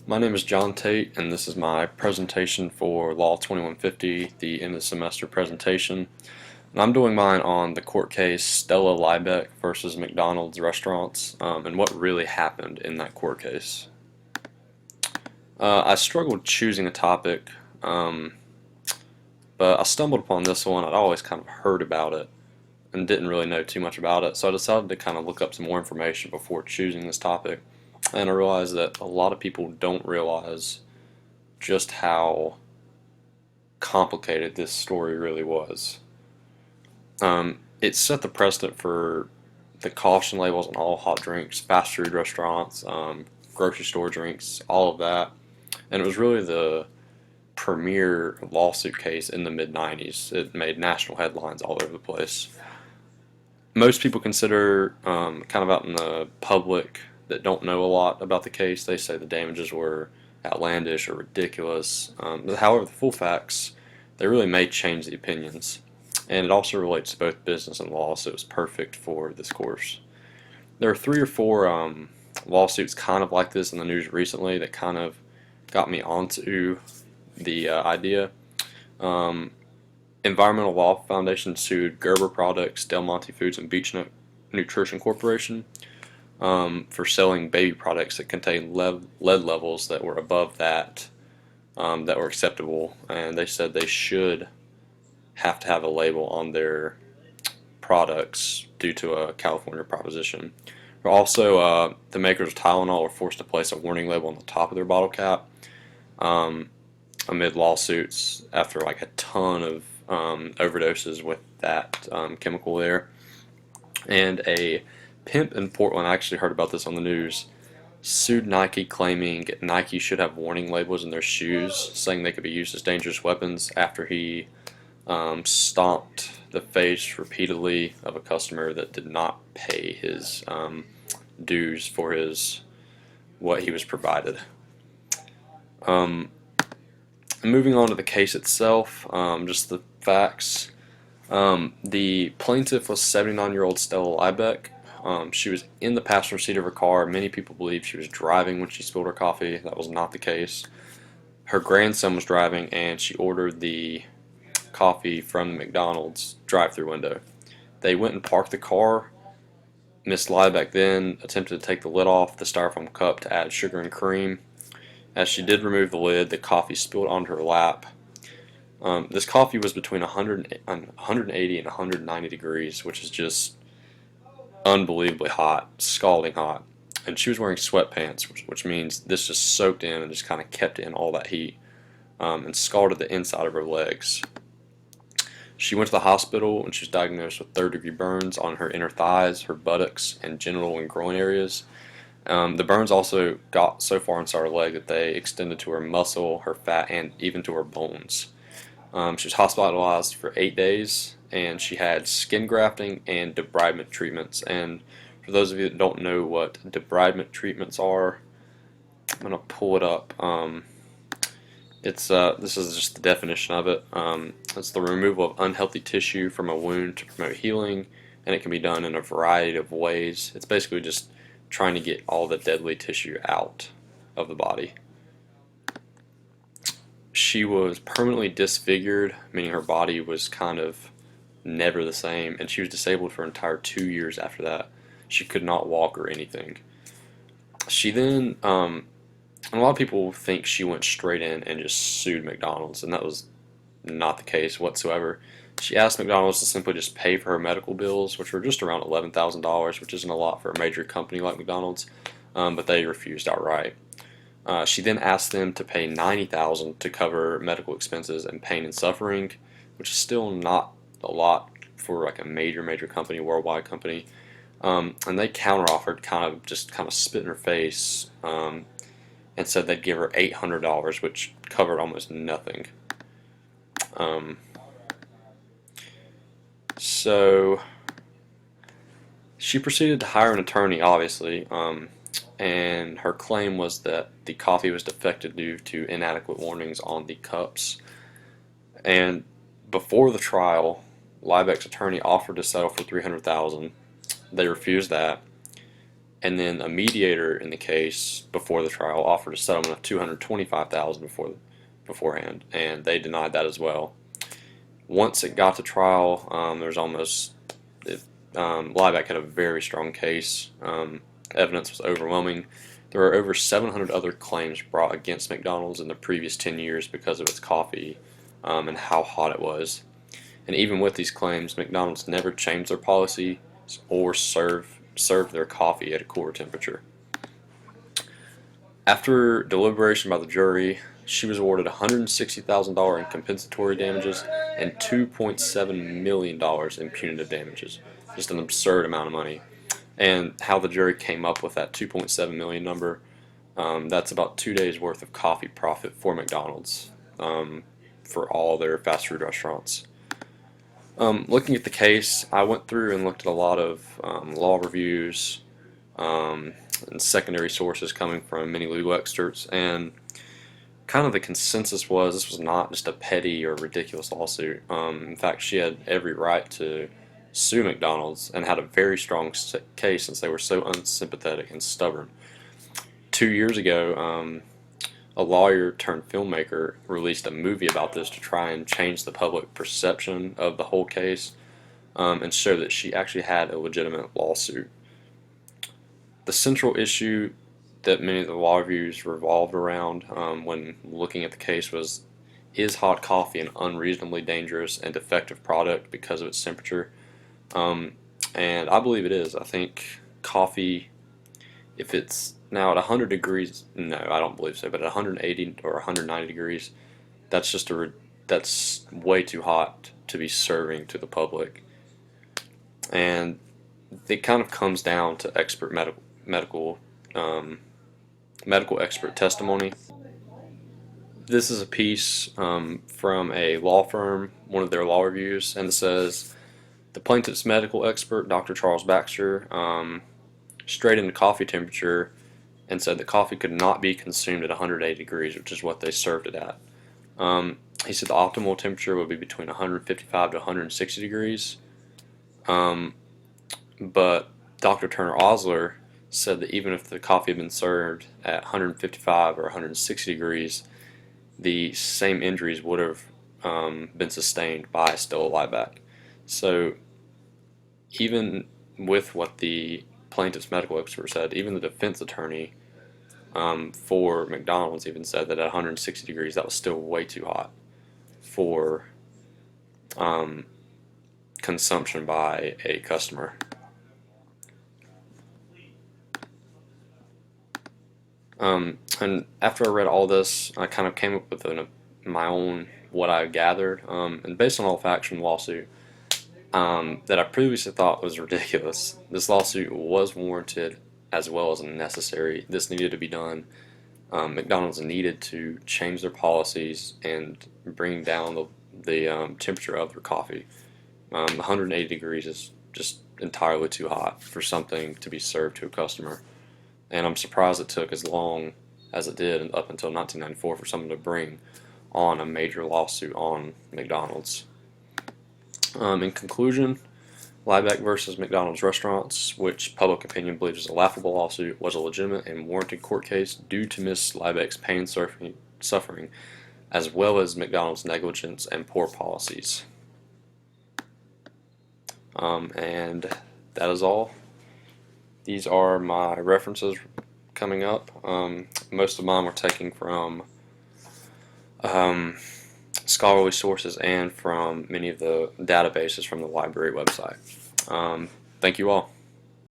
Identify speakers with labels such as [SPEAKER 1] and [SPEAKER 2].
[SPEAKER 1] My name is John Tate, and this is my presentation for Law 2150, the end of semester presentation. And I'm doing mine on the court case Stella Liebeck versus McDonald's restaurants, and what really happened in that court case. I struggled choosing a topic, but I stumbled upon this one. I'd always kind of heard about it and didn't really know too much about it, so I decided to kind of look up some more information before choosing this topic. And I realized that a lot of people don't realize just how complicated this story really was. It set the precedent for the caution labels on all hot drinks, fast food restaurants, grocery store drinks, all of that. And it was really the premier lawsuit case in the mid 90s. It made national headlines all over the place. Most people consider, kind of out in the public that don't know a lot about the case, they say the damages were outlandish or ridiculous. However, the full facts, they really may change the opinions. And it also relates to both business and law, so it was perfect for this course. There are 3 or 4 lawsuits kind of like this in the news recently that kind of got me onto the idea. Environmental Law Foundation sued Gerber Products, Del Monte Foods, and Beach Nutrition Corporation for selling baby products that contain lead levels that were above that were acceptable, and they said they should have to have a label on their products due to a California proposition. Also, the makers of Tylenol were forced to place a warning label on the top of their bottle cap amid lawsuits after like a ton of overdoses with that chemical there. And a pimp in Portland, I actually heard about this on the news, sued Nike claiming Nike should have warning labels in their shoes saying they could be used as dangerous weapons after he stomped the face repeatedly of a customer that did not pay his dues for what he was provided. Moving on to the case itself, just the facts. The plaintiff was 79-year-old Stella Liebeck. She was in the passenger seat of her car. Many people believe she was driving when she spilled her coffee. That was not the case. Her grandson was driving, and she ordered the coffee from the McDonald's drive-through window. They went and parked the car. Miss Liebeck then attempted to take the lid off the styrofoam cup to add sugar and cream. As she did remove the lid, the coffee spilled onto her lap. This coffee was between 180 and 190 degrees, which is just unbelievably hot, scalding hot. And she was wearing sweatpants, which means this just soaked in and just kind of kept in all that heat and scalded the inside of her legs. She went to the hospital and she was diagnosed with third-degree burns on her inner thighs, her buttocks, and genital and groin areas. The burns also got so far inside her leg that they extended to her muscle, her fat, and even to her bones. She was hospitalized for 8 days, and she had skin grafting and debridement treatments. And for those of you that don't know what debridement treatments are, I'm going to pull it up. This is just the definition of it. It's the removal of unhealthy tissue from a wound to promote healing, and it can be done in a variety of ways. It's basically just trying to get all the deadly tissue out of the body. She was permanently disfigured, meaning her body was kind of never the same, and she was disabled for an entire 2 years after that. She could not walk or anything. She then, and a lot of people think she went straight in and just sued McDonald's, and that was not the case whatsoever. She asked McDonald's to simply just pay for her medical bills, which were just around $11,000, which isn't a lot for a major company like McDonald's, but they refused outright. She then asked them to pay $90,000 to cover medical expenses and pain and suffering, which is still not a lot for like a major company, worldwide company. And they counteroffered, kind of spit in her face, and said they'd give her $800, which covered almost nothing. So she proceeded to hire an attorney, obviously, and her claim was that the coffee was defective due to inadequate warnings on the cups. And before the trial, – Liebeck's attorney offered to settle for $300,000. They refused that. And then a mediator in the case before the trial offered a settlement of $225,000 beforehand, and they denied that as well. Once it got to trial, Liebeck had a very strong case. Evidence was overwhelming. There were over 700 other claims brought against McDonald's in the previous 10 years because of its coffee and how hot it was. And even with these claims, McDonald's never changed their policy or served their coffee at a cooler temperature. After deliberation by the jury, she was awarded $160,000 in compensatory damages and $2.7 million in punitive damages. Just an absurd amount of money. And how the jury came up with that 2.7 million number, that's about 2 days worth of coffee profit for McDonald's for all their fast food restaurants. Looking at the case, I went through and looked at a lot of law reviews and secondary sources coming from many legal experts, and kind of the consensus was this was not just a petty or ridiculous lawsuit. In fact, she had every right to sue McDonald's and had a very strong case since they were so unsympathetic and stubborn. 2 years ago, a lawyer turned filmmaker released a movie about this to try and change the public perception of the whole case and show that she actually had a legitimate lawsuit. The central issue that many of the law reviews revolved around when looking at the case was, is hot coffee an unreasonably dangerous and defective product because of its temperature? And I believe it is. I think coffee, if it's now at 100 degrees, no, I don't believe so, but at 180 or 190 degrees, that's just that's way too hot to be serving to the public. And it kind of comes down to expert medical expert testimony. This is a piece from a law firm, one of their law reviews, and it says, the plaintiff's medical expert, Dr. Charles Baxter, straight into coffee temperature and said that coffee could not be consumed at 180 degrees, which is what they served it at. He said the optimal temperature would be between 155 to 160 degrees. But Dr. Turner Osler said that even if the coffee had been served at 155 or 160 degrees, the same injuries would have been sustained by Stella Liebeck. So even with what the plaintiff's medical expert said, even the defense attorney for McDonald's even said that at 160 degrees that was still way too hot for consumption by a customer. And after I read all this, I kind of came up with my own, what I gathered, and based on all the facts from the lawsuit, that I previously thought was ridiculous. This lawsuit was warranted as well as necessary. This needed to be done. McDonald's needed to change their policies and bring down the temperature of their coffee. 180 degrees is just entirely too hot for something to be served to a customer. And I'm surprised it took as long as it did up until 1994 for someone to bring on a major lawsuit on McDonald's. In conclusion, Liebeck versus McDonald's Restaurants, which public opinion believes is a laughable lawsuit, was a legitimate and warranted court case due to Miss Liebeck's pain and suffering, as well as McDonald's negligence and poor policies. And that is all. These are my references coming up. Most of mine were taken from scholarly sources and from many of the databases from the library website. Thank you all.